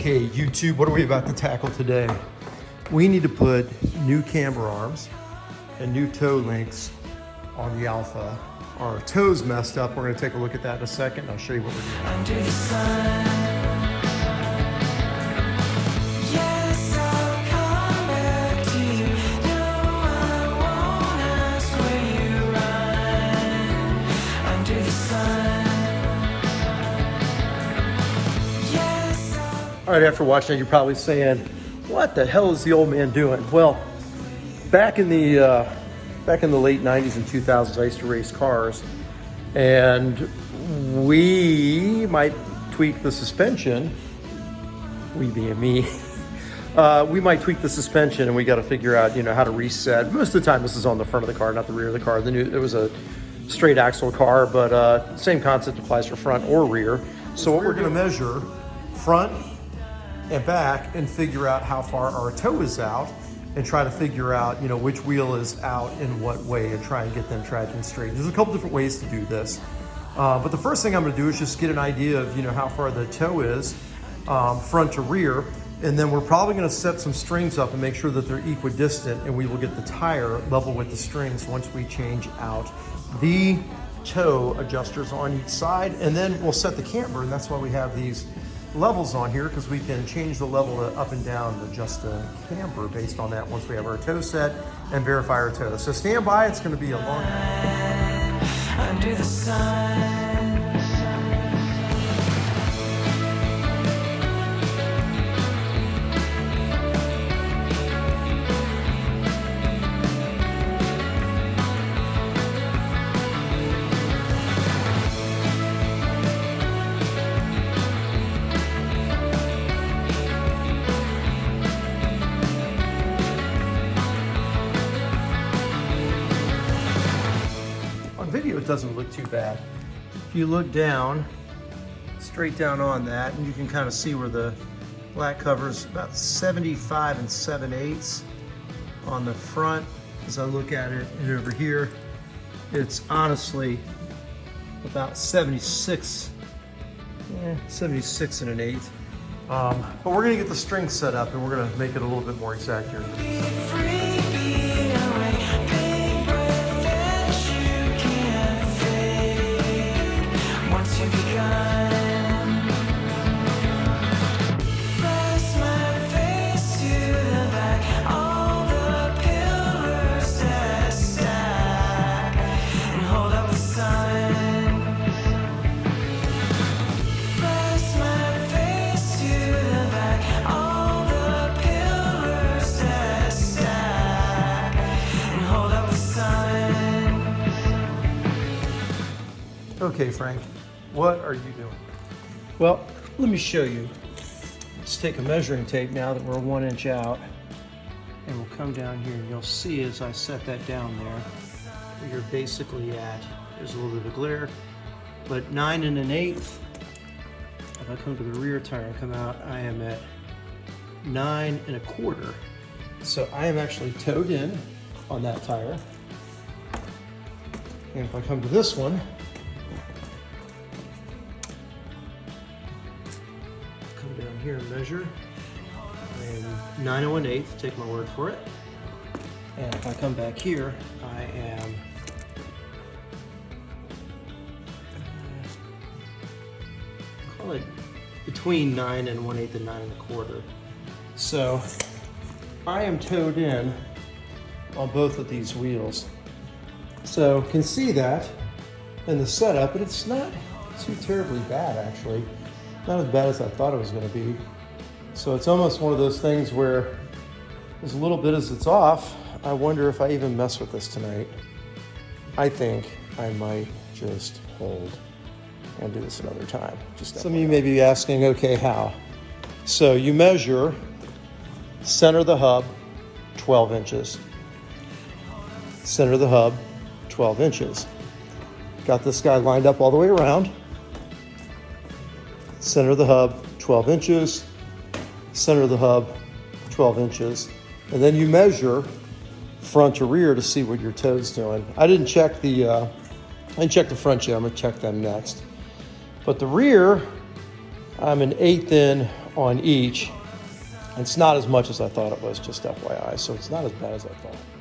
Okay, YouTube, what are we about to tackle today? We need to put new camber arms and new toe links on the Alfa. Our toe's messed up. We're going to take a look at that in a second. I'll show you what we're doing. Under the sun. Yes, I'll come back to you. No, I won't ask where you run. Under the sun. Yes, All right, after watching it, you're probably saying, what the hell is the old man doing? Well, back in the late 90s and 2000s, I used to race cars, and we might tweak the suspension, we being me, we might tweak the suspension, and we got to figure out, how to reset. Most of the time, this is on the front of the car, not the rear of the car. It was a straight axle car, but same concept applies for front or rear. So what we're going to measure front and back and figure out how far our toe is out and try to figure out, which wheel is out in what way and try and get them tracking straight. There's a couple different ways to do this. But the first thing I'm gonna do is just get an idea of, how far the toe is front to rear. And then we're probably gonna set some strings up and make sure that they're equidistant, and we will get the tire level with the strings once we change out the toe adjusters on each side. And then we'll set the camber, and that's why we have these levels on here, because we can change the level to up and down and adjust the camber based on that once we have our toe set and verify our toe. So stand by, it's going to be a long under the sun. video, it doesn't look too bad. If you look down, straight down on that, and you can kind of see where the black cover is about 75 and 7/8 on the front. As I look at it, and over here, it's honestly about 76 and 1/8. But we're gonna get the string set up and we're gonna make it a little bit more exact here. Okay, Frank, what are you doing? Well, let me show you. Let's take a measuring tape now that we're 1 inch out, and we'll come down here, and you'll see as I set that down there, where you're basically at, there's a little bit of a glare, but 9 1/8. If I come to the rear tire and come out, I am at 9 1/4. So I am actually toed in on that tire. And if I come to this one, down here and measure, and 9 1/8, take my word for it. And if I come back here, I am call it between 9 1/8 and 9 1/4. So I am toed in on both of these wheels. So you can see that in the setup, but it's not too terribly bad actually. Not as bad as I thought it was going to be. So it's almost one of those things where as little bit as it's off, I wonder if I even mess with this tonight. I think I might just hold and do this another time. Some of you may be asking, okay, how? So you measure center of the hub, 12 inches. Center of the hub, 12 inches. Got this guy lined up all the way around. Center of the hub, 12 inches. Center of the hub, 12 inches. And then you measure front to rear to see what your toe's doing. I didn't check the front yet. I'm gonna check them next. But the rear, I'm an 1/8 in on each. It's not as much as I thought it was, just FYI, so it's not as bad as I thought.